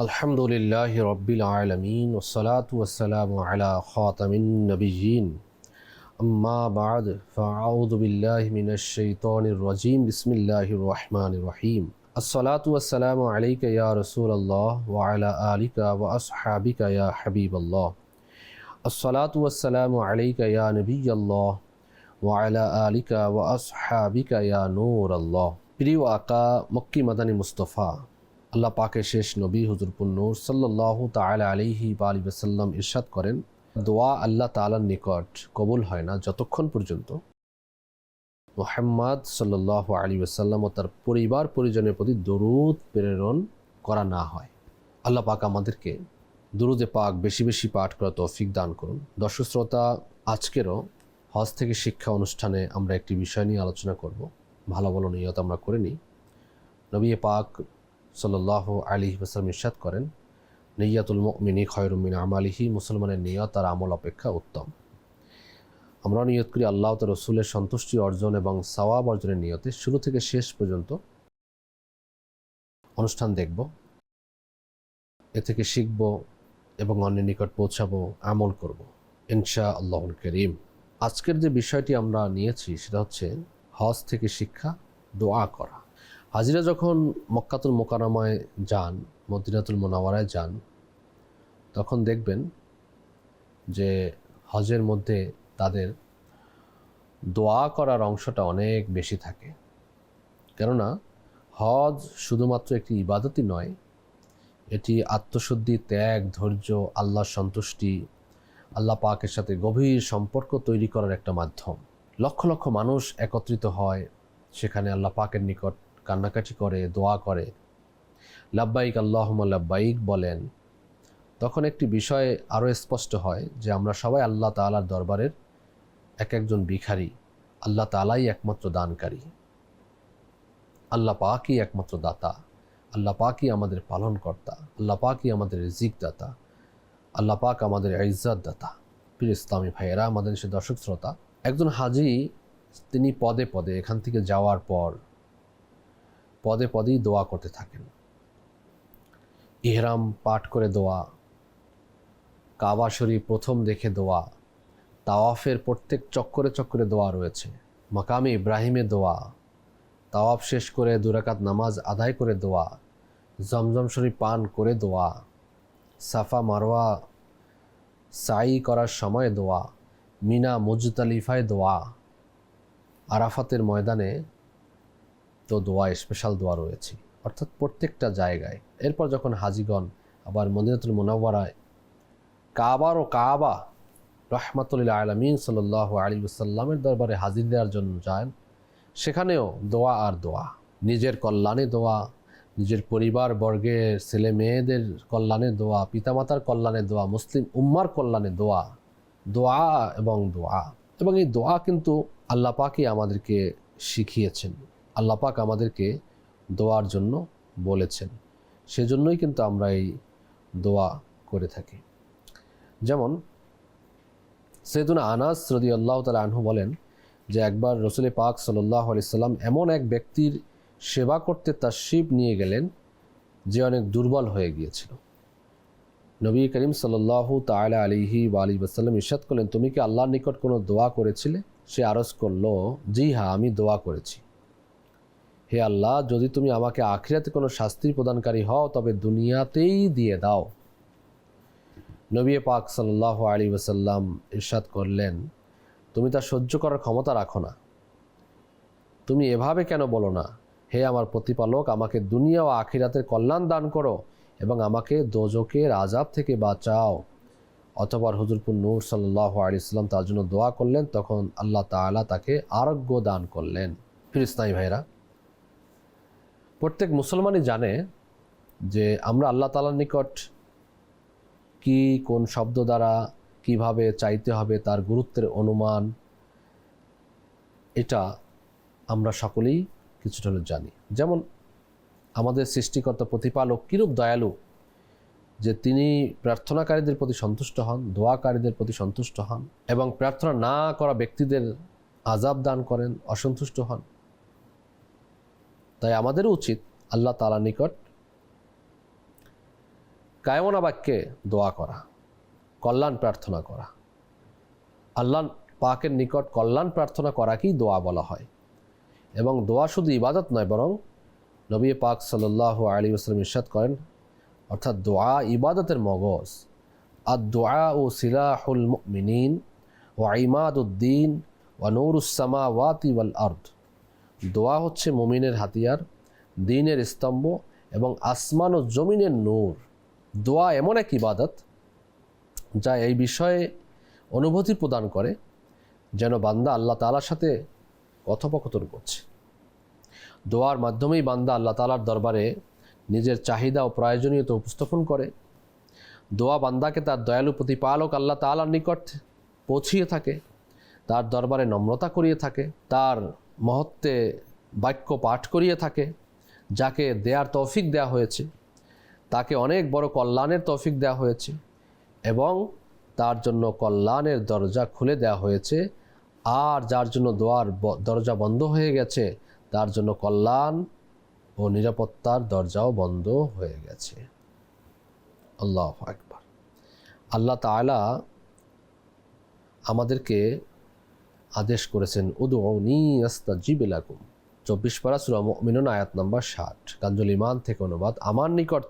আলহামদুলিল্লাহি রব্বিল আলামিন ওয়াসসালাতু ওয়াসসালামু আলা খাতামিন নবিয়্যিন আম্মা বা'দ ফাআউযু বিল্লাহি মিনাশ শাইতানির রাজীম বিসমিল্লাহির রহমানির রহিম আসসালাতু ওয়াসসালামু আলাইকা ইয়া রাসূলাল্লাহ ওয়া আলা আলিকা ওয়া আসহাবিকা ইয়া হাবিবাল্লাহ আসসালাতু ওয়াসসালামু আলাইকা ইয়া নবিয়্যাল্লাহ ওয়া আলা আলিকা ওয়া আসহাবিকা ইয়া নূরাল্লাহ। প্রিয় আকা মক্কি মাদানী মুস্তাফা আল্লাহ পাকের শেষ নবী হুজুর নূর সাল্লাল্লাহু তাআলা আলাইহি ওয়া আলিহি ওয়াসাল্লাম ইরশাদ করেন, দোয়া আল্লাহ তাআলার নিকট কবুল হয় না যতক্ষণ পর্যন্ত মুহাম্মদ সাল্লাল্লাহু আলাইহি ওয়াসাল্লাম ও তার পরিবার পরিজনের প্রতি দরুদ প্রেরণ করা না হয়। আল্লাহ পাক আমাদেরকে দুরুদে পাক বেশি বেশি পাঠ করা তৌফিক দান করুন। দর্শক শ্রোতা, আজকেরও হজ থেকে শিক্ষা অনুষ্ঠানে আমরা একটি বিষয় নিয়ে আলোচনা করব। ভালো ভালো নিয়ত আমরা করে নিই। নবী পাক সাল্লাল্লাহু আলাইহি ওয়াসাল্লাম ইরশাদ করেন, নিয়াতুল মুমিনি খায়রুম মিন আমালিহি, মুসলমানের নিয়ত আর আমল অপেক্ষা উত্তম। আমরা নিয়ত করি আল্লাহ তার রাসূলের সন্তুষ্টি অর্জন এবং সওয়াব অর্জনের নিয়তে শুরু থেকে শেষ পর্যন্ত অনুষ্ঠান দেখব, এ থেকে শিখব এবং অন্যের নিকট পৌঁছাবো, আমল করব ইনশাআল্লাহুল কারীম। আজকের যে বিষয়টি আমরা নিয়েছি সেটা হচ্ছে হজ থেকে শিক্ষা, দোয়া করা। হাজিরা যখন মক্কাতুল মুকাররমায় যান, মদিনাতুল মুনাওয়ারায় যান, তখন দেখবেন যে হজের মধ্যে তাদের দোয়া করার অংশটা অনেক বেশি থাকে। কেননা হজ শুধুমাত্র একটি ইবাদতই নয়, এটি আত্মশুদ্ধি, ত্যাগ, ধৈর্য, আল্লাহর সন্তুষ্টি, আল্লাহ পাকের সাথে গভীর সম্পর্ক তৈরি করার একটা মাধ্যম। লক্ষ লক্ষ মানুষ একত্রিত হয় সেখানে, আল্লাহ পাকের নিকট কান্নাকাটি করে, দোয়া করে, লাব্বাইক আল্লাহুম্মা লাব্বাইক বলেন। তখন একটি বিষয় আরও স্পষ্ট হয় যে আমরা সবাই আল্লাহ তাআলার দরবারের এক একজন ভিখারি। আল্লাহ তাআলাই একমাত্র দানকারী, আল্লাহ পাকই একমাত্র দাতা, আল্লাহ পাকই আমাদের পালনকর্তা, আল্লাহ পাকই আমাদের রিজিক দাতা, আল্লাহ পাক আমাদের ইজ্জত দাতা। প্রিয় ইসলামী ভাইয়েরা, আমাদের সে দর্শক শ্রোতা, একজন হাজি তিনি পদে পদে এখান থেকে যাওয়ার পর পদে পদেই দোয়া করতে থাকেন। ইহরাম পাঠ করে দোয়া, কাবা শরীফ প্রথম দেখে দোয়া, তাওয়াফের প্রত্যেক চক্করে চক্করে দোয়া রয়েছে, মাকামে ইব্রাহিমে দোয়া, তাওয়াফ শেষ করে 2 রাকাত নামাজ আদায় করে দোয়া, জমজম শরীফ পান করে দোয়া, সাফা মারওয়া সাই করার সময় দোয়া, মিনা মুজদালিফায় দোয়া, আরাফাতের ময়দানে তো দোয়া, স্পেশাল দোয়া রয়েছে, অর্থাৎ প্রত্যেকটা জায়গায়। এরপর যখন হাজিগণ আবার মদিনাতুল মুনাওয়ারায় কাবা রাহমাতুল আলামিন সাল্লাল্লাহু আলাইহি ওয়াসাল্লামের দরবারে হাজির দেওয়ার জন্য যান, সেখানেও দোয়া আর দোয়া, নিজের কল্যাণে দোয়া, নিজের পরিবার বর্গের ছেলে মেয়েদের কল্যাণে দোয়া, পিতামাতার কল্যাণে দোয়া, মুসলিম উম্মার কল্যাণে দোয়া, দোয়া এবং দোয়া। এবং এই দোয়া কিন্তু আল্লাহ পাকই আমাদেরকে শিখিয়েছেন, আল্লাহ পাক আমাদেরকে দোয়ার জন্য বলেছেন, সেজন্যই কিন্তু আমরা এই দোয়া করে থাকি। যেমন সাইয়েদুনা আনাস রাদিয়াল্লাহু তাআলা আনহু বলেন যে একবার রাসূল পাক সাল্লাল্লাহু আলাইহি সাল্লাম এমন এক ব্যক্তির সেবা করতে তাশরিফ নিয়ে গেলেন যে অনেক দুর্বল হয়ে গিয়েছিল। নবী করিম সাল্লাল্লাহু তাআলা আলাইহি ওয়া আলিহি ওয়াসাল্লাম ইরশাদ করলেন, তুমি কি আল্লাহর নিকট কোনো দোয়া করেছিলে? সে আরজ করল, জি হ্যাঁ, আমি দোয়া করেছি। হে আল্লাহ, যদি তুমি আমাকে আখিরাতে কোনো শাস্তি প্রদানকারী হও তবে দুনিয়াতেই দিয়ে দাও। নবী পাক সাল্লাল্লাহু আলাইহি ওয়াসাল্লাম ইরশাদ করলেন, তুমি তা সহ্য করার ক্ষমতা রাখো না। তুমি এভাবে কেন বলো না, হে আমার প্রতিপালক, আমাকে দুনিয়া ও আখিরাতের কল্যাণ দান করো এবং আমাকে দোজখের আযাব থেকে বাঁচাও। অতঃপর হুজুরপুর নূর সাল্লাল্লাহু আলাইহি ওয়াসাল্লাম তার জন্য দোয়া করলেন, তখন আল্লাহ তাআলা তাকে আরোগ্য দান করলেন। প্রিয় ইসলামী ভাইরা, প্রত্যেক মুসলমানই জানে যে আমরা আল্লাহ তাআলার নিকট কি, কোন শব্দ দ্বারা কিভাবে চাইতে হবে তার গুরুত্বের অনুমান, এটা আমরা সকলেই কিছুটা হলেও জানি। যেমন আমাদের সৃষ্টিকর্তা প্রতিপালক কিরূপ দয়ালু, যে তিনি প্রার্থনাকারীদের প্রতি সন্তুষ্ট হন, দোয়াকারীদের প্রতি সন্তুষ্ট হন এবং প্রার্থনা না করা ব্যক্তিদের আযাব দান করেন, অসন্তুষ্ট হন। তাই আমাদেরও উচিত আল্লাহ তাআলার নিকট কায়মনা বাক্যে দোয়া করা, কল্যাণ প্রার্থনা করা, আল্লাহ পাকের নিকট কল্যাণ প্রার্থনা করাকেই দোয়া বলা হয়। এবং দোয়া শুধু ইবাদত নয়, বরং নবী পাক সাল্লাল্লাহু আলাইহি ওয়াসাল্লাম ইরশাদ করেন, অর্থাৎ দোয়া ইবাদতের মগজ। আর দোয়া ও সিলাহুল মুমিনিন ওয়া ইমাদুদ্দিন ওয়া নূরুস সামাওয়াতি ওয়াল আরদ। দোয়া হচ্ছে মুমিনের হাতিয়ার, দ্বীনের স্তম্ভ এবং আসমান ও জমিনের নূর। দোয়া এমন এক ইবাদত যা এই বিষয়ে অনুভূতি প্রদান করে যেন বান্দা আল্লাহ তাআলার সাথে কথোপকথন করছে। দোয়ার মাধ্যমেই বান্দা আল্লাহ তাআলার দরবারে নিজের চাহিদা ও প্রয়োজনীয়তা উপস্থাপন করে। দোয়া বান্দাকে তার দয়ালু প্রতিপালক আল্লাহ তাআলার নিকট পৌঁছিয়ে থাকে, তার দরবারে নম্রতা করিয়ে থাকে, তার মহত্বে বাক্য পাঠ করিয়ে থাকে। যাকে দেয়ার তৌফিক দেয়া হয়েছে তাকে অনেক বড় কল্যাণের তৌফিক দেয়া হয়েছে এবং তার জন্য কল্যাণের দরজা খুলে দেয়া হয়েছে। আর যার জন্য দোয়ার দরজা বন্ধ হয়ে গেছে তার জন্য কল্যাণ ও নিরাপত্তার দরজাও বন্ধ হয়ে গেছে। আল্লাহু আকবার। আল্লাহ তাআলা আমাদেরকে আদেশ করেছেন, উদউনি আস্তাজিব লাকুম। 24 পারা সূরা মুমিনুন আয়াত নম্বর 60, কানজুল ঈমান থেকে অনুবাদ। আমার নিকট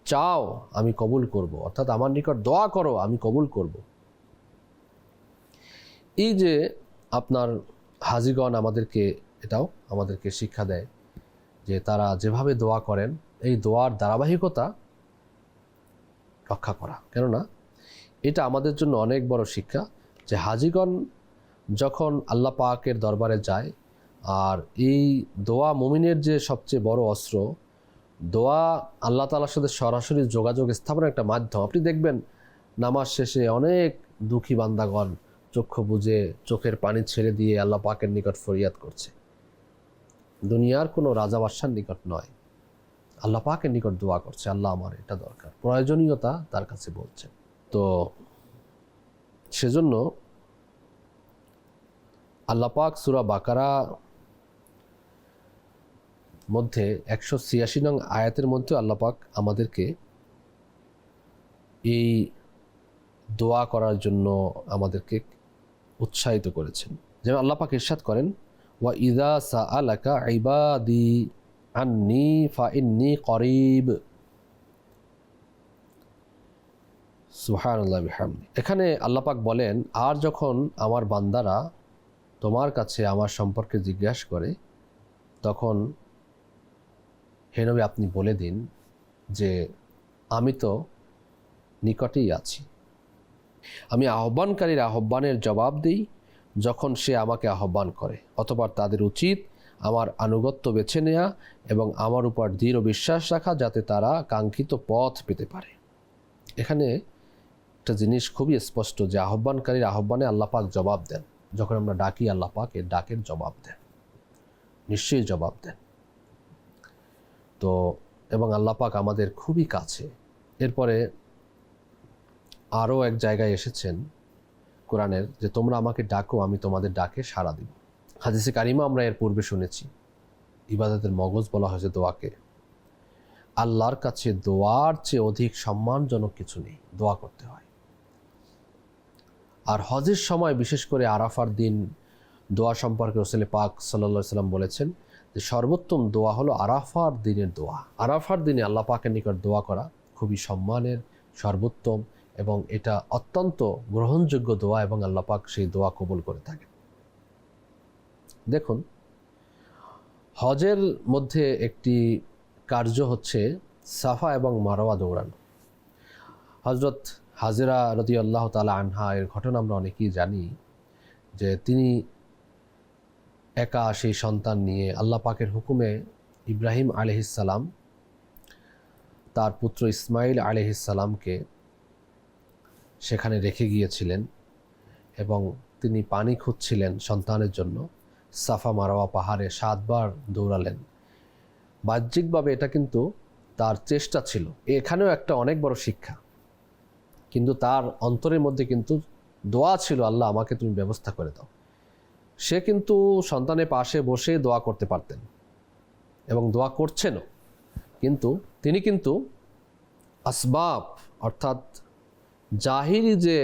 চাও আমি কবুল করব, অর্থাৎ আমার নিকট দোয়া করো আমি কবুল করব। এই যে আপনার হাজীগণ এটাও আমাদেরকে শিক্ষা দেয় যে তারা যেভাবে দোয়া করেন এই দোয়ার ধারাবাহিকতা রক্ষা করা। কেননা এটা আমাদের জন্য অনেক বড় শিক্ষা যে হাজীগণ যখন আল্লাহ পাকের দরবারে যায়, আর এই দোয়া মুমিনের যে সবচেয়ে বড় অস্ত্র, দোয়া আল্লাহ তাআলার সাথে সরাসরি যোগাযোগ স্থাপনের একটা মাধ্যম। আপনি দেখবেন নামাজ শেষে অনেক দুঃখী বান্দাগণ চক্ষু বুজে চোখের পানি ছেড়ে দিয়ে আল্লাহ পাকের নিকট ফরিয়াদ করছে। দুনিয়ার কোনো রাজা বাদশার নিকট নয়, আল্লাহ পাকের নিকট দোয়া করছে, আল্লাহ আমার এটা দরকার, প্রয়োজনীয়তা তার কাছে বলছে। তো সেজন্য আল্লাহ পাক সূরা বাকারা মধ্যে 186 নং আয়াতের মধ্যে আল্লাহ পাক আমাদেরকে এই দোয়া করার জন্য আমাদেরকে উৎসাহিত করেছেন। যেমন আল্লাহ পাক ইরশাদ করেন, ওয়া ইযা সাআলাকা ইবাদি আন্নী ফাইন্নী করিব। সুবহানাল্লাহি বিহামদি। এখানে আল্লাহ পাক বলেন, আর যখন আমার বান্দারা তোমার কাছে আমার সম্পর্কে জিজ্ঞাসা করে তখন হে নবী আপনি বলে দিন যে আমি তো নিকটেই আছি। আমি আহ্বানকারীর আহ্বানের জবাব দিই যখন সে আমাকে আহ্বান করে। অতঃপর তাদের উচিত আমার আনুগত্য বেছে নেওয়া এবং আমার উপর দৃঢ় বিশ্বাস রাখা যাতে তারা কাঙ্ক্ষিত পথ পেতে পারে। এখানে একটা জিনিস খুবই স্পষ্ট যে আহ্বানকারীর আহ্বানে আল্লাহ পাক জবাব দেন। যখন আমরা ডাকি আল্লাহ পাক এর ডাকের জবাব দেন, নিশ্চয়ই জবাব দেন। তো এবং আল্লাহ পাক আমাদের খুবই কাছে। এরপরে আরও এক জায়গায় এসেছেন কোরআনের যে তোমরা আমাকে ডাকো আমি তোমাদের ডাকে সাড়া দিব। হাদিসে কারিমা আমরা এর পূর্বে শুনেছি ইবাদতের মগজ বলা হয়েছে দোয়াকে। আল্লাহর কাছে দোয়ার চেয়ে অধিক সম্মানজনক কিছু নেই, দোয়া করতে হয়। আর হজের সময় বিশেষ করে আরাফার দিন দোয়া সম্পর্কে রাসূল পাক সাল্লাল্লাহু আলাইহি ওয়াসাল্লাম বলেছেন যে সর্বোত্তম দোয়া হলো আরাফার দিনের দোয়া। আরাফার দিনে আল্লাহ পাকের নিকট দোয়া করা খুবই সম্মানের, সর্বোত্তম এবং এটা অত্যন্ত গ্রহণযোগ্য দোয়া এবং আল্লাহ পাক সেই দোয়া কবুল করে থাকেন। দেখুন, হজের মধ্যে একটি কার্য হচ্ছে সাফা এবং মারওয়া দৌড়ানো। হযরত হাজেরা রাদিয়াল্লাহু তাআলা আনহা এর ঘটনা আমরা অনেকেই জানি যে তিনি একা সেই সন্তান নিয়ে আল্লাহ পাকের হুকুমে ইব্রাহিম আলাইহিস সালাম তার পুত্র ইসমাইল আলাইহিস সালামকে সেখানে রেখে গিয়েছিলেন এবং তিনি পানি খুঁজছিলেন সন্তানের জন্য। সাফা মারওয়া পাহাড়ে 7 বার দৌড়ালেন। বাহ্যিকভাবে এটা কিন্তু তার চেষ্টা ছিল, এখানেও একটা অনেক বড় শিক্ষা, কিন্তু তার অন্তরের মধ্যে কিন্তু দোয়া ছিল, আল্লাহ আমাকে তুমি ব্যবস্থা করে দাও। সে কিন্তু সন্তানের পাশে বসে দোয়া করতে পারতেন এবং দোয়া করছেনও, কিন্তু তিনি কিন্তু আসবাব অর্থাৎ জাহিরি যে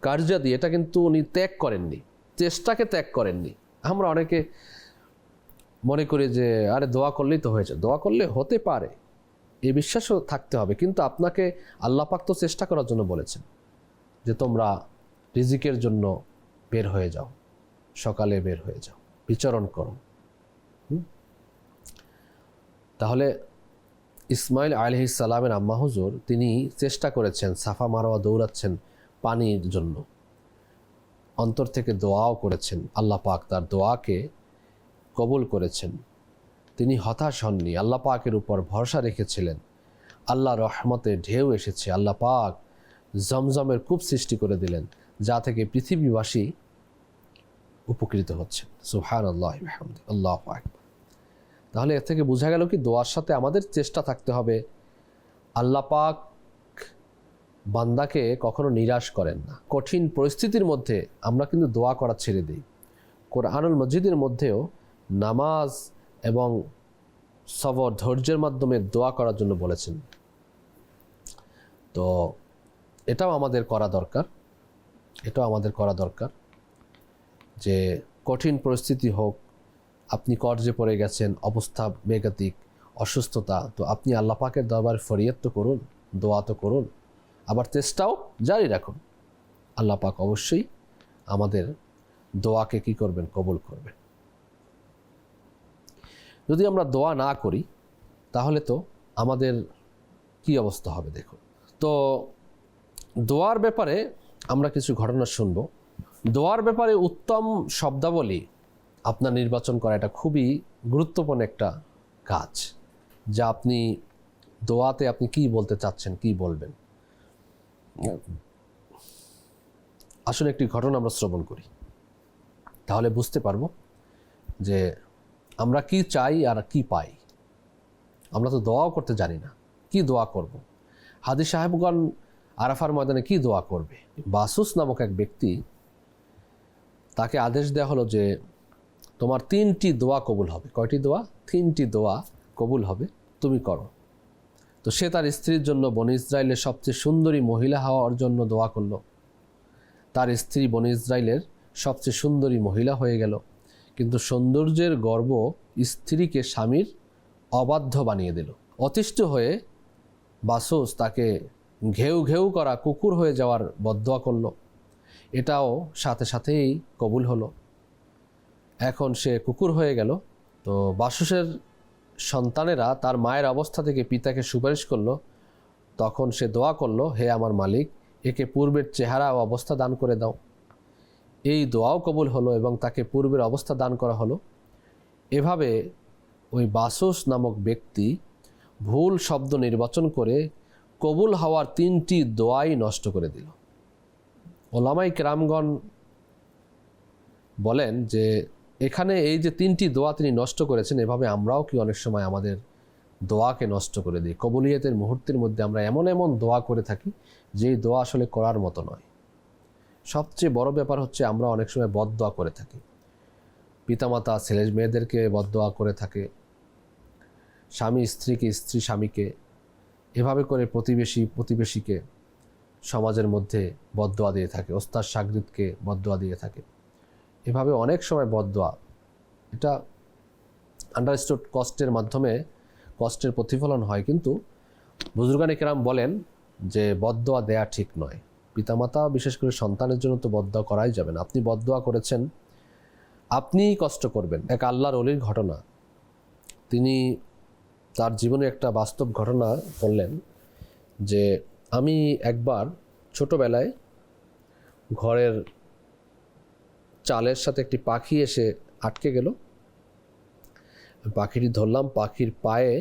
কার্যাদি, এটা কিন্তু উনি ত্যাগ করেননি, চেষ্টাকে ত্যাগ করেননি। আমরা অনেকে মনে করি যে আরে দোয়া করলেই তো হয়েছে, দোয়া করলে হতে পারে, এই বিশ্বাসও থাকতে হবে। কিন্তু আপনাকে আল্লাহ পাক তো চেষ্টা করার জন্য বলেছেন যে তোমরা রিজিকের জন্য বের হয়ে যাও, সকালে বের হয়ে যাও, বিচরণ করো। তাহলে ইসমাইল আলাইহিস সালামের আম্মা হুজুর তিনি চেষ্টা করেছেন, সাফা মারোয়া দৌড়াচ্ছেন পানির জন্য, অন্তর থেকে দোয়াও করেছেন, আল্লাহ পাক তার দোয়াকে কবুল করেছেন। তিনি হতাশ হননি, আল্লাহ পাকের উপর ভরসা রেখেছিলেন। আল্লাহ রহমতে ঢেউ এসেছে, আল্লাহ পাক জমজমের কূপ সৃষ্টি করে দিলেন, যা থেকে পৃথিবীবাসী উপকৃত হচ্ছেন। সুবহানাল্লাহি ওয়া বিহামদিহি, আল্লাহু আকবার। তাহলে এর থেকে বোঝা গেল কি দোয়ার সাথে আমাদের চেষ্টা থাকতে হবে। আল্লাহ পাক বান্দাকে কখনো নিরাশ করেন না। কঠিন পরিস্থিতির মধ্যে আমরা কিন্তু দোয়া করা ছেড়ে দিই। কোরআনুল মজিদের মধ্যেও নামাজ এবং সবর ধৈর্যের মাধ্যমে দোয়া করার জন্য বলেছেন। তো এটাও আমাদের করা দরকার, যে কঠিন পরিস্থিতি হোক, আপনি কর্জে পড়ে গেছেন, অবস্থা বেগতিক, অসুস্থতা, তো আপনি আল্লাহ পাকের দরবারে ফরিয়াদ তো করুন, দোয়া তো করুন, আবার চেষ্টাও জারি রাখুন। আল্লাহ পাক অবশ্যই আমাদের দোয়াকে কি করবেন, কবুল করবেন। যদি আমরা দোয়া না করি তাহলে তো আমাদের কি অবস্থা হবে দেখুন। তো দোয়ার ব্যাপারে আমরা কিছু ঘটনা শুনব। দোয়ার ব্যাপারে উত্তম শব্দাবলী আপনার নির্বাচন করা এটা খুবই গুরুত্বপূর্ণ একটা কাজ, যা আপনি দোয়াতে আপনি কি বলতে চাচ্ছেন, কি বলবেন। আসলে একটি ঘটনা আমরা শ্রবণ করি, তাহলে বুঝতে পারবো যে আমরা কি চাই আর কি পাই। আমরা তো দোয়াও করতে জানি না, কি দোয়া করব। হাদি সাহেবগণ আরাফার ময়দানে কি দোয়া করবে। বাসুস নামক এক ব্যক্তি, তাকে আদেশ দেওয়া হলো যে তোমার 3টি দোয়া কবুল হবে। কয়টি দোয়া? 3টি দোয়া কবুল হবে, তুমি করো। তো সে তার স্ত্রীর জন্য বনি ইসরায়েলের সবচেয়ে সুন্দরী মহিলা হওয়ার জন্য দোয়া করলো। তার স্ত্রী বনি ইসরায়েলের সবচেয়ে সুন্দরী মহিলা হয়ে গেল, কিন্তু সৌন্দর্যের গর্ব স্ত্রীকে স্বামীর অবাধ্য বানিয়ে দিল। অতিষ্ঠ হয়ে বাসুস তাকে ঘেউ ঘেউ করা কুকুর হয়ে যাওয়ার বদদোয়া করল। এটাও সাথে সাথেই কবুল হলো। এখন সে কুকুর হয়ে গেল। তো বাসুসের সন্তানেরা তার মায়ের অবস্থা থেকে পিতাকে সুপারিশ করলো। তখন সে দোয়া করলো, হে আমার মালিক, একে পূর্বের চেহারা ও অবস্থা দান করে দাও। এই দোয়াও কবুল হলো এবং তাকে পূর্বের অবস্থা দান করা হলো। এভাবে ওই বাসুস নামক ব্যক্তি ভুল শব্দ নির্বাচন করে কবুল হওয়ার 3টি দোয়াই নষ্ট করে দিল। ওলামাই কেরামগণ বলেন যে এখানে এই যে 3টি দোয়া তিনি নষ্ট করেছেন, এভাবে আমরাও কি অনেক সময় আমাদের দোয়াকে নষ্ট করে দিই। কবুলিয়তের মুহূর্তের মধ্যে আমরা এমন এমন দোয়া করে থাকি যেই দোয়া আসলে করার মতো নয়। সবচেয়ে বড় ব্যাপার হচ্ছে আমরা অনেক সময় বদদোয়া করে থাকি। পিতামাতা ছেলে মেয়েদেরকে বদদোয়া করে থাকে, স্বামী স্ত্রীকে, স্ত্রী স্বামীকে, এভাবে করে প্রতিবেশীকে সমাজের মধ্যে বদদোয়া দিয়ে থাকে, ওস্তাদ শাগরিদকে বদদোয়া দিয়ে থাকে। এভাবে অনেক সময় বদদোয়া, এটা আন্ডারস্টুড কষ্টের মাধ্যমে কষ্টের প্রতিফলন হয়। কিন্তু বুজুর্গানে কেরাম বলেন যে বদদোয়া দেয়া ঠিক নয়। পিতামাতা বিশেষ করে সন্তানের জন্য তো বদদোয়া করাই যাবে না। আপনি বদদোয়া করেছেন, আপনিই কষ্ট করবেন। এক আল্লাহর ওলির ঘটনা, তিনি তার জীবনে একটা বাস্তব ঘটনা বললেন যে আমি একবার ছোটবেলায় ঘরের চালের সাথে একটি পাখি এসে আটকে গেল। পাখিটি ধরলাম, পাখির পায়ে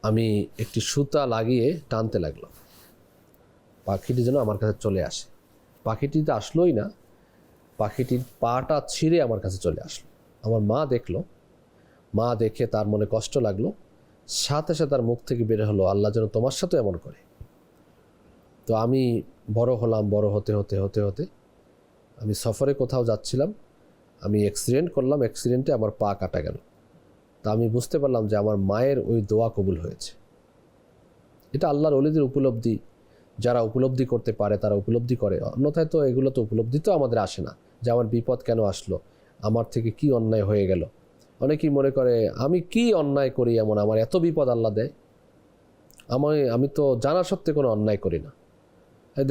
আমি একটি সুতা লাগিয়ে টানতে লাগলাম, পাখিটি যেন আমার কাছে চলে আসে। পাখিটি তো আসলোই না, পাখিটির পাটা ছিঁড়ে আমার কাছে চলে আসলো। আমার মা দেখলো, মা দেখে তার মনে কষ্ট লাগলো, সাথে সাথে তার মুখ থেকে বের হলো, আল্লাহ যেন তোমার সাথে এমন করে। তো আমি বড় হলাম, বড় হতে হতে হতে হতে আমি সফরে কোথাও যাচ্ছিলাম, আমি অ্যাক্সিডেন্ট করলাম, অ্যাক্সিডেন্টে আমার পা কাটা গেল। তা আমি বুঝতে পারলাম যে আমার মায়ের ওই দোয়া কবুল হয়েছে। এটা আল্লাহর ওলিদের উপলব্ধি, যারা উপলব্ধি করতে পারে তারা উপলব্ধি করে, অন্যথায় তো এগুলো তো উপলব্ধি তো আমাদের আসে না, যে আমার বিপদ কেন আসলো, আমার থেকে কি অন্যায় হয়ে গেল। অনেকেই মনে করে আমি কি অন্যায় করি এমন আমার এত বিপদ আল্লাহ দেয়, আমি তো জানা সত্ত্বে কোনো অন্যায় করি না।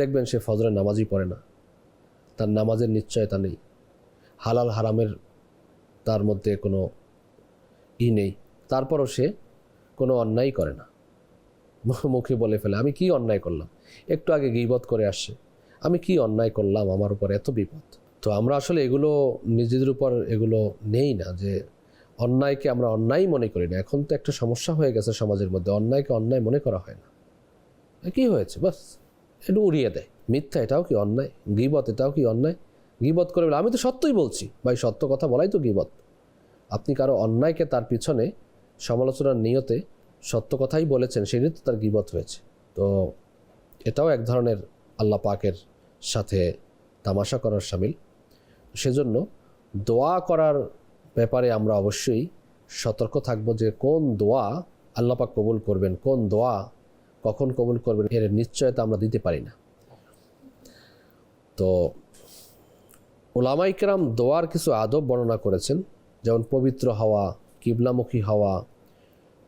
দেখবেন সে ফজরের নামাজই পড়ে না, তার নামাজের নিশ্চয়তা নেই, হালাল হারামের তার মধ্যে কোনো নেই, তারপরও সে কোনো অন্যায় করে না, মুখে বলে ফেলে আমি কি অন্যায় করলাম। একটু আগে গীবত করে আসছে, আমি কি অন্যায় করলাম, আমার উপর এত বিপদ। তো আমরা আসলে এগুলো নিজেদের উপর এগুলো নেই না, যে অন্যায়কে আমরা অন্যায় মনে করি না। এখন তো একটা সমস্যা হয়ে গেছে সমাজের মধ্যে, অন্যায়কে অন্যায় মনে করা হয় না। কি হয়েছে বাস একটু উড়িয়ে দেয়, মিথ্যা এটাও কি অন্যায়, গীবত এটাও কি অন্যায়। গীবত করে বলে আমি তো সত্যই বলছি, ভাই সত্য কথা বলাই তো গীবত। আপনি কারো অন্যায়কে তার পিছনে সমালোচনার নিয়তে সত্য কথাই বলেছেন, সেটাই তো তার গীবত হয়েছে। তো এটাও এক ধরনের আল্লাহ পাকের সাথে তামাশা করার শামিল। সেজন্য দোয়া করার ব্যাপারে আমরা অবশ্যই সতর্ক থাকব, যে কোন দোয়া আল্লাহ পাক কবুল করবেন, কোন দোয়া কখন কবুল করবেন এর নিশ্চয়তা আমরা দিতে পারি না। তো উলামায়ে কেরাম দোয়ার কিছু আদব বর্ণনা করেছেন, যেমন পবিত্র হওয়া, কিবলামুখী হওয়া,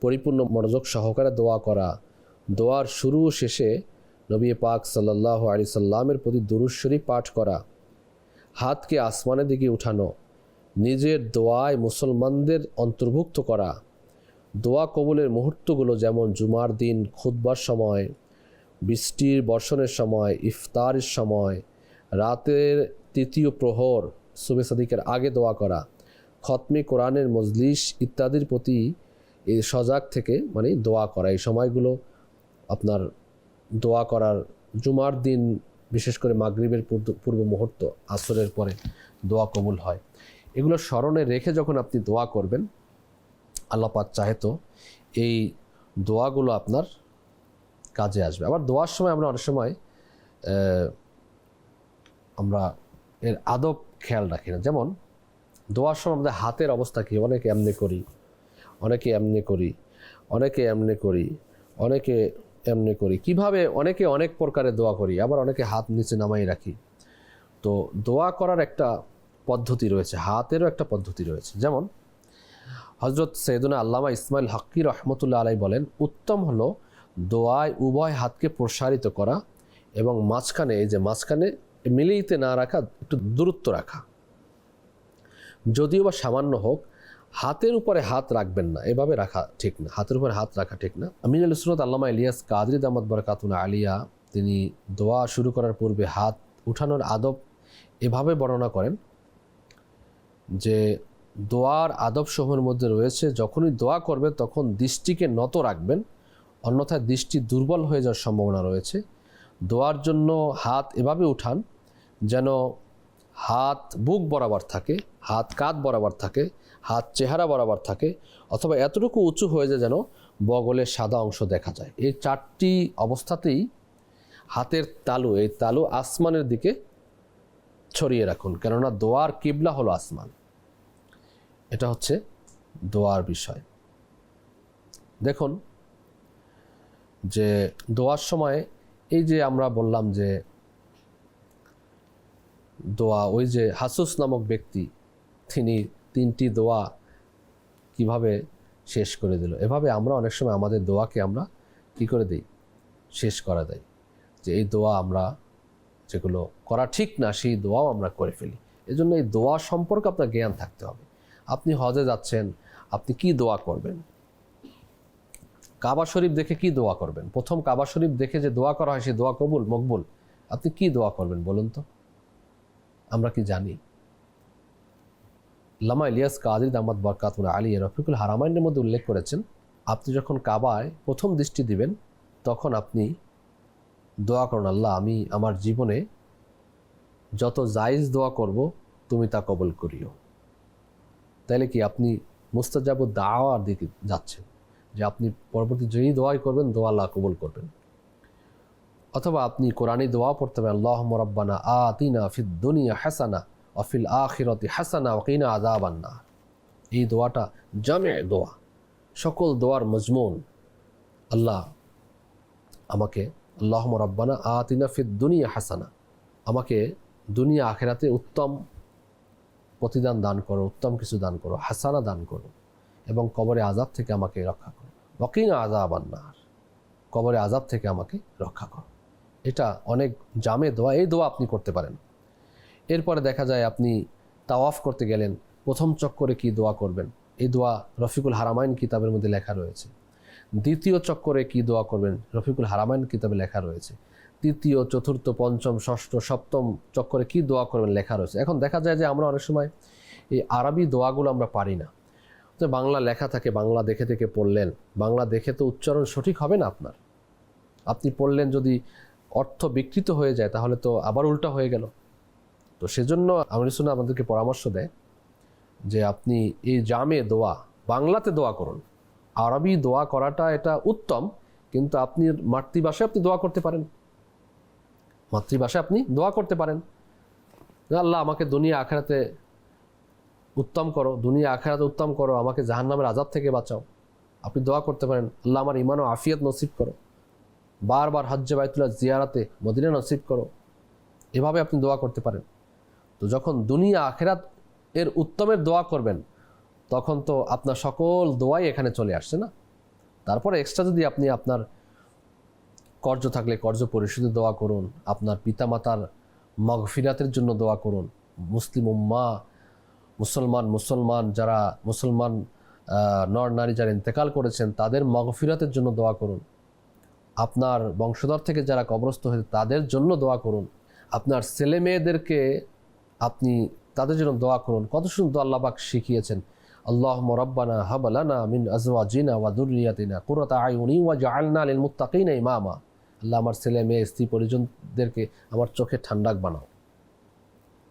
পরিপূর্ণ মনোযোগ সহকারে দোয়া করা, দোয়ার শুরু ও শেষে নবী পাক সাল্লাল্লাহু আলাইহি সাল্লামের প্রতি দুরূদ শরীফ পাঠ করা, হাতকে আসমানের দিকে উঠানো, নিজের দোয়ায় মুসলমানদের অন্তর্ভুক্ত করা, দোয়া কবুলের মুহূর্তগুলো যেমন জুমার দিন, খুতবার সময়, বৃষ্টির বর্ষণের সময়, ইফতারের সময়, রাতের তৃতীয় প্রহর, সুবহে সাদিকের আগে দোয়া করা, খতমে কোরআনের মজলিস ইত্যাদির প্রতি এই সজাগ থেকে মানে দোয়া করা। এই সময়গুলো আপনার দোয়া করার, জুমার দিন বিশেষ করে মাগরিবের পূর্ব মুহূর্ত, আসরের পরে দোয়া কবুল হয়। এগুলো স্মরণে রেখে যখন আপনি দোয়া করবেন, আল্লাহ পাক চাহে তো এই দোয়াগুলো আপনার কাজে আসবে। আবার দোয়ার সময় আমরা অনেক সময় আমরা এর আদব খেয়াল রাখি না। যেমন দোয়ার সময় আমাদের হাতের অবস্থা কী, অনেকে এমনি করি, অনেকে এমনি করি, অনেকে এমনি করি, অনেকে এমনি করি, কিভাবে অনেকে অনেক প্রকারে দোয়া করি, আবার অনেকে হাত নিচে নামাই রাখি। তো দোয়া করার একটা পদ্ধতি রয়েছে, হাতেরও একটা পদ্ধতি রয়েছে। যেমন হজরত সৈয়দনা আল্লামা ইসমাইল হক্কি রহমতুল্লাহ আলাই বলেন, উত্তম হলো দোয়ায় উভয় হাতকে প্রসারিত করা এবং মাঝখানে, এই যে মাঝখানে মিলিয়ে না রাখা, একটু দূরত্ব রাখা, যদিও বা সামান্য হোক। হাতের উপরে হাত রাখবেন না, এভাবে রাখা ঠিক না, হাতের উপরে হাত রাখা ঠিক না। আমিনুল সুন্নাত আল্লামা ইলিয়াস কাদরি দামাত বারাকাতুহু আলিয়া তিনি দোয়া শুরু করার পূর্বে হাত উঠানোর আদব এভাবে বর্ণনা করেন যে দোয়ার আদব সমূহের মধ্যে রয়েছে, যখনই দোয়া করবেন তখন দৃষ্টিকে নত রাখবেন, অন্যথায় দৃষ্টি দুর্বল হয়ে যাওয়ার সম্ভাবনা রয়েছে। দোয়ার জন্য হাত এভাবে উঠান যেন হাত বুক বরাবর থাকে, হাত কাঁধ বরাবর থাকে, হাত চেহারা বরাবর থাকে, অথবা এতটুকু উঁচু হয়ে যায় যেন বগলের সাদা অংশ দেখা যায়। এই চারটি অবস্থাতেই হাতের তালু, এই তালু আসমানের দিকে ছড়িয়ে রাখুন, কেননা দোয়ার কিবলা হলো আসমান। এটা হচ্ছে দোয়ার বিষয়। দেখুন যে দোয়ার সময় এই যে আমরা বললাম যে দোয়া, ওই যে হাসুস নামক ব্যক্তি তিনি 3টি দোয়া কিভাবে শেষ করে দিল, এভাবে আমরা অনেক সময় আমাদের দোয়াকে আমরা কি করে দিই, শেষ করে দেয়। যে এই দোয়া আমরা যেগুলো করা ঠিক না সেই দোয়াও আমরা করে ফেলি। এজন্য এই দোয়া সম্পর্কে আপনার জ্ঞান থাকতে হবে। আপনি হজে যাচ্ছেন, আপনি কি দোয়া করবেন, কাবা শরীফ দেখে কি দোয়া করবেন, প্রথম কাবা শরীফ দেখে যে দোয়া করা হয় সেই দোয়া কবুল মকবুল, আপনি কি দোয়া করবেন বলুন তো, আমরা কি জানি? আল্লামা ইলিয়াস কাদরি দামাত বারাকাতুহু আলাইহি রফিকুল হারামাইনের মধ্যে উল্লেখ করেছেন, আপনি যখন কাবায় প্রথম দৃষ্টি দিবেন তখন আপনি দোয়া করুন, আল্লাহ আমি আমার জীবনে যত জায়েজ দোয়া করব তুমি তা কবুল করিও। তাইলে কি আপনি মুস্তাজাবুদ দাওয়ার দিকে যাচ্ছেন, যে আপনি পরবর্তী যেই দোয়াই করবেন দোয়া আল্লাহ কবুল করবেন। অথবা আপনি কোরআনী দোয়া পড়তে পারেন, আল্লাহুম্মা রাব্বানা আতিনা ফিদ দুনিয়া হাসানা ওয়া ফিল আখিরাতি হাসানা ওয়া কিনা আযাবান নার। এই দোয়াটা জামে দোয়া, সকল দোয়ার মজমুন। আল্লাহ আমাকে আল্লাহুম্মা রাব্বানা আতিনা ফিদ দুনিয়া হাসানা, আমাকে দুনিয়া আখিরাতে উত্তম প্রতিদান দান করো, উত্তম কিছু দান করো, হাসানা দান করো, এবং কবরে আযাব থেকে আমাকে রক্ষা করো, ওয়াকিনা আযাবান নার, কবরে আযাব থেকে আমাকে রক্ষা করো। এটা অনেক জামে দোয়া, এই দোয়া আপনি করতে পারেন। এরপরে দেখা যায় আপনি তাওয়াফ করতে গেলেন, প্রথম চক্করে কি দোয়া করবেন, এই দোয়া রফিকুল হারামাইন কিতাবের মধ্যে লেখা রয়েছে। দ্বিতীয় চক্করে কি দোয়া করবেন, রফিকুল হারামাইন কিতাবে লেখা রয়েছে। তৃতীয়, চতুর্থ, পঞ্চম, ষষ্ঠ, সপ্তম চক্করে কি দোয়া করবেন লেখা রয়েছে। এখন দেখা যায় যে আমরা অনেক সময় এই আরবি দোয়াগুলো আমরা পারি না, তো বাংলা লেখা থাকে, বাংলা দেখে দেখে পড়লেন, বাংলা দেখে তো উচ্চারণ সঠিক হবে না আপনার, আপনি পড়লেন যদি অর্থ বিকৃত হয়ে যায় তাহলে তো আবার উল্টা হয়ে গেল। তো সেজন্য আমলে সুন্নাহ আমাদেরকে পরামর্শ দেয় যে আপনি এই জামে দোয়া বাংলাতে দোয়া করুন। আরবি দোয়া করাটা এটা উত্তম, কিন্তু আপনি মাতৃভাষায় আপনি দোয়া করতে পারেন, মাতৃভাষায় আপনি দোয়া করতে পারেন। আল্লাহ আমাকে দুনিয়া আখিরাতে উত্তম করো, দুনিয়া আখিরাতে উত্তম করো, আমাকে জাহান্নামের আযাব থেকে বাঁচাও। আপনি দোয়া করতে পারেন আল্লাহ আমার ঈমান ও আফিয়ত নসিব করো, বারবার হজ্জে বাইতুল্লাহ জিয়ারাতে মদিনা নসিব করো, এভাবে আপনি দোয়া করতে পারেন। তো যখন দুনিয়া আখিরাত এর উত্তমের দোয়া করবেন তখন তো আপনার সকল দোয়াই এখানে চলে আসছে না। তারপরে এক্সট্রা যদি আপনি আপনার কর্জ থাকলে কর্জ পরিশোধের দোয়া করুন, আপনার পিতামাতার মাগফিরাতের জন্য দোয়া করুন, মুসলিম উম্মা মুসলমান যারা মুসলমান নর নারী যারা ইন্তেকাল করেছেন তাদের মাগফিরাতের জন্য দোয়া করুন, আপনার বংশধর থেকে যারা কবরস্থ হয়েছে তাদের জন্য দোয়া করুন, আপনার ছেলে মেয়েদেরকে আপনি তাদের জন্য দোয়া করুন। কত সুন্দর আল্লাহ পাক শিখিয়েছেন, আল্লাহুম্মা রাব্বানা হাব লানা মিন আজওয়াজিনা ওয়া যুররিয়াতিনা কুররাতা আয়ুনি ওয়াজআলনা লিল মুত্তাকিনা ইমামা। আল্লাহ আমার ছেলে মেয়ে স্ত্রী পরিজনদেরকে আমার চোখে ঠান্ডা বানাও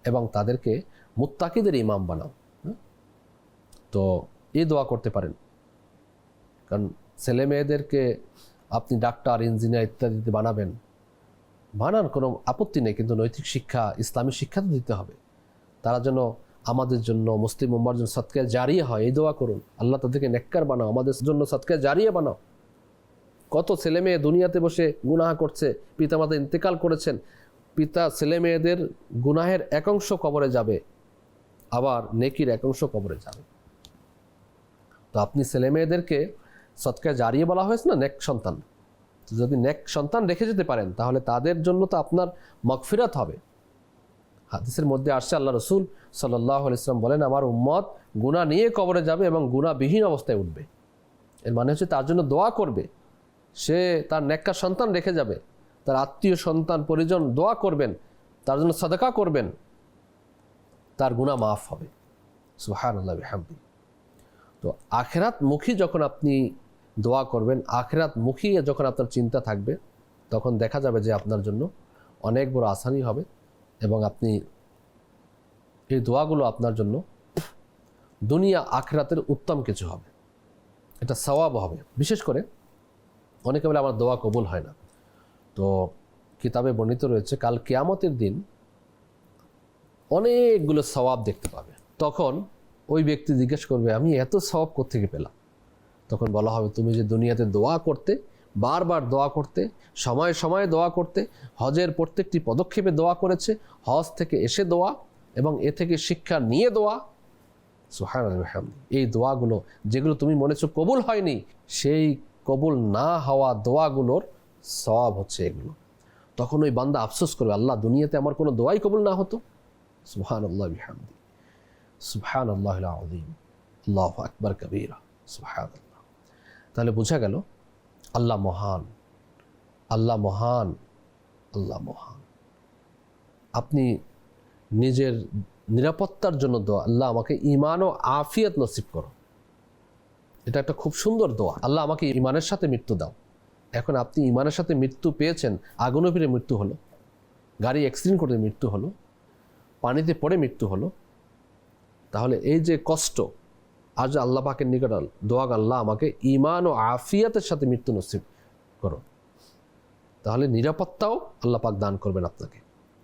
এবং তাদেরকে মুত্তাকিদের ইমাম বানাও। তো এই দোয়া করতে পারেন, কারণ ছেলে মেয়েদেরকে আপনি ডাক্তার, ইঞ্জিনিয়ার ইত্যাদিতে বানাবেন, বানান কোনো আপত্তি নেই, কিন্তু নৈতিক শিক্ষা, ইসলামী শিক্ষা তো দিতে হবে। তারা যেন আমাদের জন্য, মুসলিম উম্মার জন্য সদকা জারিয়া হয়, এই দোয়া করুন। আল্লাহ তাদেরকে নেককার বানাও, আমাদের জন্য সদকা জারিয়া বানাও। কত ছেলে মেয়ে দুনিয়াতে বসে গুনাহ করছে, পিতামাতা ইন্তেকাল করেছেন, পিতা ছেলে মেয়েদের গুনাহের এক অংশ কবরে যাবে, আবার নেকির এক অংশ কবরে যাবে। তো আপনি ছেলে মেয়েদেরকে সদকা জারিয়া বলা হয়েছে না, নেক সন্তান। যদি নেক সন্তান রেখে যেতে পারেন তাহলে তাদের জন্য তো আপনার মাগফিরাত হবে। হাদিসের মধ্যে আসছে আল্লাহ রসুল সাল্লাল্লাহু আলাইহি ওয়াসাল্লাম বলেন, আমার উম্মত গুনাহ নিয়ে কবরে যাবে এবং গুনাহবিহীন অবস্থায় উঠবে। এর মানে হচ্ছে তার জন্য দোয়া করবে, সে তার নেককার সন্তান রেখে যাবে, তার আত্মীয় সন্তান পরিজন দোয়া করবেন, তার জন্য সাদাকা করবেন, তার গুনাহ মাফ হবে। সুবহানাল্লাহ বিহামদিহি। তো আখিরাত মুখী যখন আপনি দোয়া করবেন, আখিরাত মুখী যখন আপনার চিন্তা থাকবে, তখন দেখা যাবে যে আপনার জন্য অনেক বড় আসানি হবে এবং আপনি এই দোয়াগুলো আপনার জন্য দুনিয়া আখিরাতের উত্তম কিছু হবে, এটা সওয়াব হবে। বিশেষ করে অনেকে বলে আমার দোয়া কবুল হয় না, তো কিতাবে বর্ণিত রয়েছে কাল কিয়ামতের দিন অনেকগুলো সওয়াব দেখতে পাবে। তখন ওই ব্যক্তি জিজ্ঞেস করবে, আমি এত সওয়াব কোত্থেকে পেলাম? তখন বলা হবে, তুমি যে দুনিয়াতে দোয়া করতে, বারবার দোয়া করতে, সময়ে সময়ে দোয়া করতে, হজের প্রত্যেকটি পদক্ষেপে দোয়া করেছে, হজ থেকে এসে দোয়া এবং এ থেকে শিক্ষা নিয়ে দোয়া। সুবহানাল্লাহ, এই দোয়াগুলো যেগুলো তুমি মনেছো কবুল হয়নি, সেই কবুল না হওয়া দোয়াগুলোর সওয়াব হচ্ছে এগুলো। তখন ওই বান্দা আফসোস করবে, আল্লাহ দুনিয়াতে আমার কোনো দোয়াই কবুল না হতো। সুবহানাল্লাহ বিহামদি, সুবহানাল্লাহিল আযীম, আল্লাহু আকবার কবীরা, সুবহানাল্লাহ। তাহলে বোঝা গেল আল্লাহ মহান, আল্লাহ মহান, আল্লাহ মহান। আপনি নিজের নিরাপত্তার জন্য দোয়া, আল্লাহ আমাকে ঈমান ও আফিয়ত নসিব করো, এটা একটা খুব সুন্দর দোয়া। আল্লাহ আমাকে ঈমানের সাথে মৃত্যু দাও। এখন আপনি ঈমানের সাথে মৃত্যু পেয়েছেন, আগুনে ফিরে মৃত্যু হলো, গাড়ি অ্যাক্সিডেন্ট করে মৃত্যু হলো, পানিতে পড়ে মৃত্যু হলো, তাহলে এই যে কষ্ট, আজ আল্লাহ পাকের নিকট দোয়া, আল্লাহ আমাকে ঈমান ও আফিয়াতের সাথে মৃত্যু নসিব করো, তাহলে নিরাপত্তাও আল্লাহ পাক দান করবেন আপনাকে।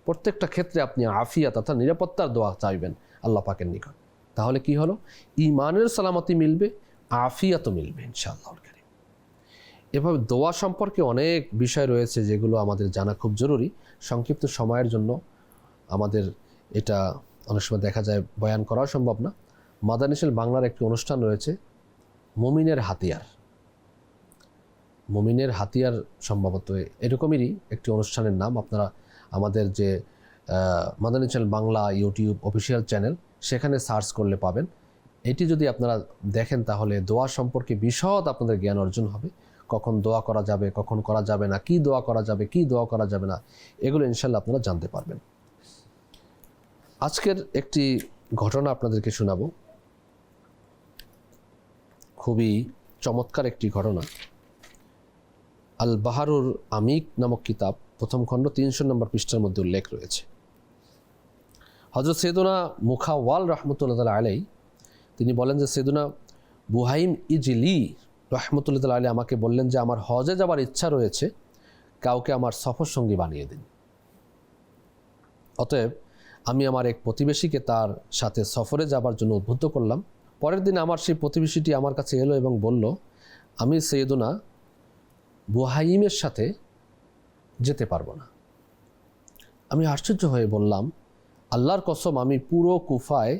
প্রত্যেকটা ক্ষেত্রে আপনি আফিয়াত অর্থাৎ নিরাপত্তার দোয়া চাইবেন আল্লাহ পাকের নিকট, তাহলে কি হলো, ঈমানের সালামতি মিলবে, আফিয়াতও মিলবে ইনশাআল্লাহুল কারীম। এভাবে দোয়া সম্পর্কে অনেক বিষয় রয়েছে যেগুলো আমাদের জানা খুব জরুরি। সংক্ষিপ্ত সময়ের জন্য আমাদের এটা অনেক সময় দেখা যায় বয়ান করাও সম্ভব না। মাদানী চ্যানেল বাংলার একটি অনুষ্ঠান রয়েছে মুমিনের হাতিয়ার। মুমিনের হাতিয়ার সম্ভবত এরকমেরই একটি অনুষ্ঠানের নাম। আপনারা আমাদের যে Madani channel Bangla YouTube official channel, সেখানে সার্চ করলে পাবেন। এটি যদি আপনারা দেখেন তাহলে দোয়া সম্পর্কে বিশদ আপনাদের জ্ঞান অর্জন হবে। কখন দোয়া করা যাবে, কখন করা যাবে না, কি দোয়া করা যাবে, কি দোয়া করা যাবে না, এগুলো ইনশাল্লাহ আপনারা জানতে পারবেন। আজকের একটি ঘটনা আপনাদেরকে শোনাবো, খুবই চমৎকার একটি ঘটনা। আল বাহারুর আমিক নামক কিতাব, প্রথম খণ্ড 300 নম্বর পৃষ্ঠার মধ্যে উল্লেখ রয়েছে। হযরত সৈয়দনা মুখাওয়াল রহমতুল্লাহ আলাই তিনি বলেন যে সৈয়দনা বুহাইম ইজলি রহমতুল্লাহ আলাই আমাকে বললেন যে আমার হজে যাবার ইচ্ছা রয়েছে, কাউকে আমার সফর সঙ্গী বানিয়ে দিন। অতএব আমি আমার এক প্রতিবেশীকে তার সাথে সফরে যাবার জন্য উদ্বুদ্ধ করলাম। পরের দিন আমার সেই প্রতিবেশীটি আমার কাছে এলো এবং বলল, আমি সৈয়দনা বুহাইমের সাথে যেতে পারবো না। আমি আশ্চর্য হয়ে বললাম, আল্লাহর কসম আমি পুরো কুফায়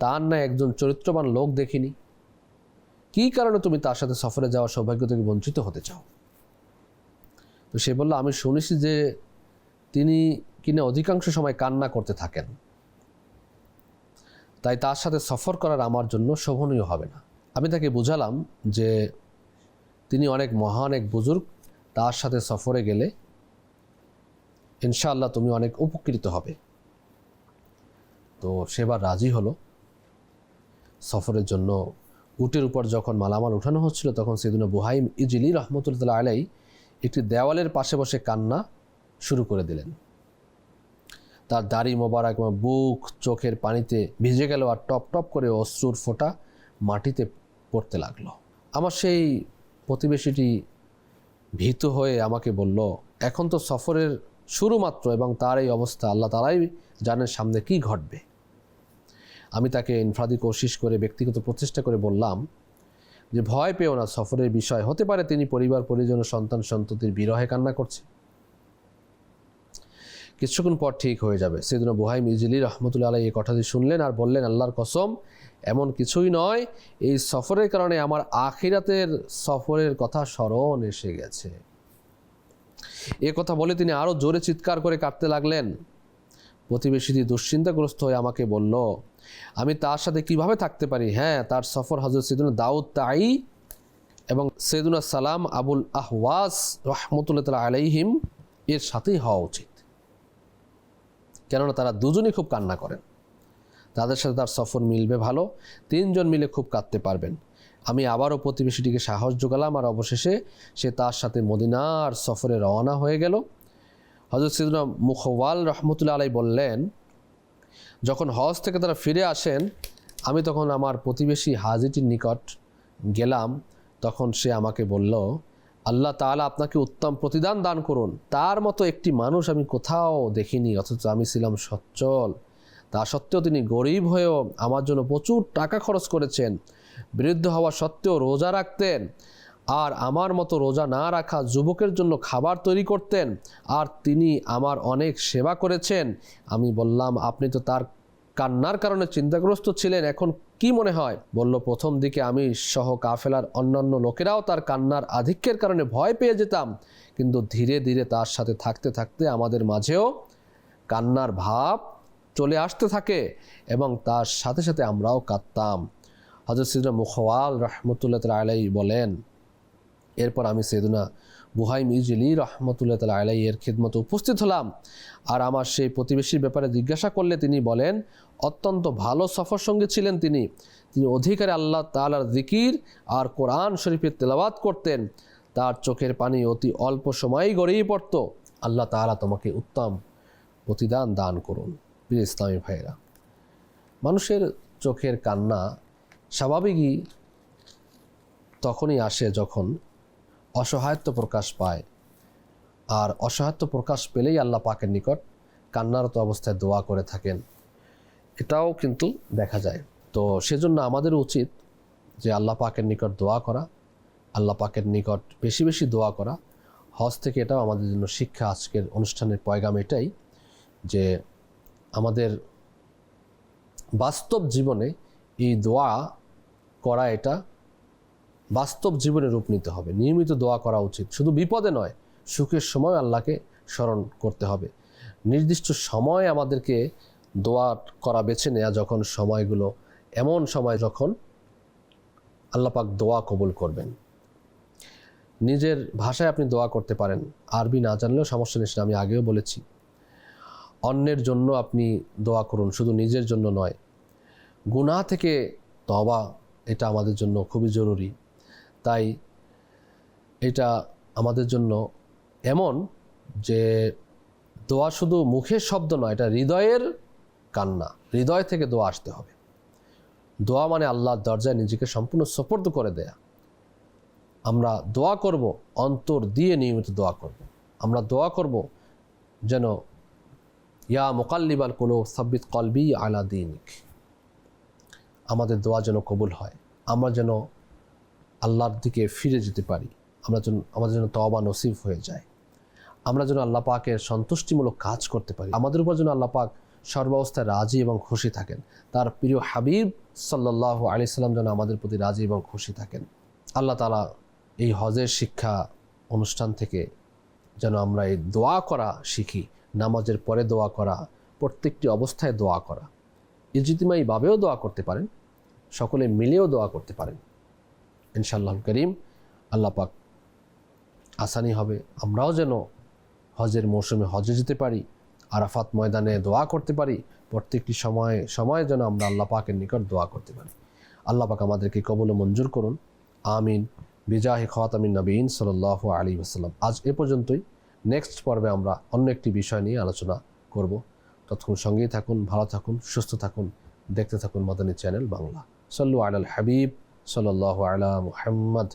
তার না একজন চরিত্রবান লোক দেখিনি। কী কারণে তুমি তার সাথে সফরে যাওয়ার সৌভাগ্য থেকে বঞ্চিত হতে চাও? তো সে বলল, আমি শুনেছি যে তিনি কিনা অধিকাংশ সময় কান্না করতে থাকেন, তাই তার সাথে সফর করার আমার জন্য শোভনীয় হবে না। আমি তাকে বুঝালাম যে তিনি অনেক মহান এক বুজুর্গ, তার সাথে সফরে গেলে ইনশাআল্লাহ তুমি অনেক উপকৃত হবে। তো সেবার রাজি হলো। সফরের জন্য উটের উপর যখন মালামাল উঠানো হচ্ছিল, তখন সৈয়দনা বুহাইম ইজলি রহমতুল্লাহ আলাই একটি দেওয়ালের পাশে বসে কান্না শুরু করে দিলেন। তার দাড়ি মোবারক এবং বুক চোখের পানিতে ভিজে গেল, আর টপ টপ করে অশ্রুর ফোঁটা মাটিতে পড়তে লাগলো। আমার সেই প্রতিবেশীটি ভীত হয়ে আমাকে বলল, এখন তো সফরের শুরু মাত্র এবং তার এই অবস্থা, আল্লাহ তাআলাই জানেন সামনে কি ঘটবে। আমি তাকে ইনফরাদি কোশিশ করে ব্যক্তিগত প্রচেষ্টা করে বললাম যে ভয় পেও না, সফরের বিষয় হতে পারে তিনি পরিবার পরিজন সন্তান সন্ততির বিরহে কান্না করছে, কিছুক্ষণ পর ঠিক হয়ে যাবে। সৈয়দনা বুহাইম ইজলি রহমতুল্লাহ আলাইহি এই কথাটি শুনলেন আর বললেন, আল্লাহর কসম এমন কিছুই নয়, এই সফরের কারণে আমার আখিরাতের সফরের কথা স্মরণ এসে গেছে। এ কথা বলে তিনি আরও জোরে চিৎকার করে কাঁদতে লাগলেন। প্রতিবেশীটি দুশ্চিন্তাগ্রস্ত হয়ে আমাকে বলল, আমি তার সাথে কিভাবে থাকতে পারি? হ্যাঁ, তার সফর হযরত সৈয়দনা দাউদ তাই এবং সৈয়দনা সালাম আবুল আহওয়াস রহমতুল্লাহ আলাইহিম এর সাথেই হওয়া উচিত, কেননা তারা দুজনই খুব কান্না করেন। তাদের সাথে তার সফর মিলবে ভালো, 3 জন মিলে খুব কাঁদতে পারবেন। আমি আবারও প্রতিবেশীটিকে সাহস জোগালাম আর অবশেষে সে তার সাথে মদিনার সফরে রওনা হয়ে গেল। হযরত সৈয়দনা মুখাওয়াল রহমতুল্লাহ আলাই বললেন, যখন হজ থেকে তারা ফিরে আসেন, আমি তখন আমার প্রতিবেশী হাজিটির নিকট গেলাম। তখন সে আমাকে বলল, আল্লাহ তাআলা আপনাকে উত্তম প্রতিদান দান করুন। তার মতো একটি মানুষ আমি কোথাও দেখিনি, অথচ আমি ছিলাম সচ্ছল। তা সত্ত্বেও তিনি গরিব হয়েও আমার জন্য প্রচুর টাকা খরচ করেছেন। বৃদ্ধ হওয়া সত্ত্বেও রোজা রাখতেন, আর আমার মতো রোজা না রাখা যুবকের জন্য খাবার তৈরি করতেন, আর তিনি আমার অনেক সেবা করেছেন। আমি বললাম, আপনি তো তার কান্নার কারণে চিন্তাগ্রস্ত ছিলেন, এখন কি মনে হয়? বলল, প্রথম দিকে আমি সহ কাফেলার অন্যান্য লোকেরাও তার কান্নার আধিক্যের কারণে ভয় পেয়ে যেতাম, কিন্তু ধীরে ধীরে তার সাথে থাকতে থাকতে আমাদের মাঝেও কান্নার ভাব চলে আসতে থাকে এবং তার সাথে সাথে আমরাও কাঁদতাম। হযরত সৈয়দনা মুখাওয়াল রহমতুল্লাহ আলাইহি বলেন, এরপর আমি সৈয়দনা বুহাইম ইজলি রহমতুল্লাহ আলাইহি এর খিদমতে উপস্থিত হলাম আর আমার সেই প্রতিবেশীর ব্যাপারে জিজ্ঞাসা করলে তিনি বলেন, অত্যন্ত ভালো সফর সঙ্গী ছিলেন তিনি। তিনি অধিকারে আল্লাহ তাআলার জিকির আর কোরআন শরীফের তেলাওয়াত করতেন। তার চোখের পানি অতি অল্প সময়ই গড়িয়ে পড়ত। আল্লাহ তাআলা তোমাকে উত্তম প্রতিদান দান করুন। প্রিয় ইসলামী ভাইয়েরা, মানুষের চোখের কান্না স্বাভাবিকই তখনই আসে যখন অসহায়ত্ব প্রকাশ পায়, আর অসহায়ত্ব প্রকাশ পেলেই আল্লাহ পাকের নিকট কান্নারত অবস্থায় দোয়া করে থাকেন, এটাও কিন্তু দেখা যায়। তো সেজন্য আমাদের উচিত যে আল্লাহ পাকের নিকট দোয়া করা, আল্লাহ পাকের নিকট বেশি বেশি দোয়া করা। হজ থেকে এটাও আমাদের জন্য শিক্ষা। আজকের অনুষ্ঠানের পয়গাম এটাই যে আমাদের বাস্তব জীবনে এই দোয়া করা, এটা বাস্তব জীবনে রূপ নিতে হবে। নিয়মিত দোয়া করা উচিত, শুধু বিপদে নয়, সুখের সময় আল্লাহকে স্মরণ করতে হবে। নির্দিষ্ট সময় আমাদেরকে দোয়া করা বেছে নেওয়া, যখন সময়গুলো এমন সময় যখন আল্লাহ পাক দোয়া কবুল করবেন। নিজের ভাষায় আপনি দোয়া করতে পারেন, আরবি না জানলেও সমস্যা নেই, আমি আগেও বলেছি। অন্যের জন্য আপনি দোয়া করুন, শুধু নিজের জন্য নয়। গুনাহ থেকে তওবা, এটা আমাদের জন্য খুবই জরুরি। তাই এটা আমাদের জন্য এমন যে দোয়া শুধু মুখের শব্দ নয়, এটা হৃদয়ের কান্না, হৃদয় থেকে দোয়া আসতে হবে। দোয়া মানে আল্লাহর দরজায় নিজেকে সম্পূর্ণ সুপর্দ করে দেয়া। আমরা দোয়া করব, অন্তর দিয়ে নিয়মিত দোয়া করব। আমরা দোয়া করব যেন ইয়া মুকাল্লিবাল কুলুব সাব্বিত কলবি আলা দীনিক, আমাদের দোয়া যেন কবুল হয়, আমরা যেন আল্লাহর দিকে ফিরে যেতে পারি, আমাদের যেন তওবা নসিব হয়ে যায়, আমরা যেন আল্লাহ পাকের সন্তুষ্টিমূলক কাজ করতে পারি, আমাদের উপর যেন আল্লাহ পাক সর্বাবস্থায় রাজি এবং খুশি থাকেন, তার প্রিয় হাবিব সাল্লাল্লাহু আলাইহি সাল্লাম যেন আমাদের প্রতি রাজি এবং খুশি থাকেন। আল্লাহ তাআলা এই হজের শিক্ষা অনুষ্ঠান থেকে যেন আমরা এই দোয়া করা শিখি, নামাজের পরে দোয়া করা, প্রত্যেকটি অবস্থায় দোয়া করা। ইজতিমাইভাবেও দোয়া করতে পারেন, সকলে মিলেও দোয়া করতে পারেন। ইনশাআল্লাহ করিম আল্লাহ পাক আসানি হবে, আমরাও যেন হজের মৌসুমে হজে যেতে পারি, আরাফাত ময়দানে দোয়া করতে পারি, প্রত্যেকটি সময়ে যেন আমরা আল্লাহ পাকের নিকট দোয়া করতে পারি। আল্লাহ পাক আমাদেরকে কবুল ও মঞ্জুর করুন, আমিন। বিজাহি খাতামিন নবীন সাল্লাল্লাহু আলাইহি ওয়াসাল্লাম। আজ এ পর্যন্তই। নেক্সট পর্বে আমরা অন্য একটি বিষয় নিয়ে আলোচনা করব। ততক্ষণ সঙ্গেই থাকুন, ভালো থাকুন, সুস্থ থাকুন, দেখতে থাকুন মাদানী চ্যানেল বাংলা। সাল্লু আলাল হাবিব সাল্লাল্লাহু আলা মুহাম্মদ।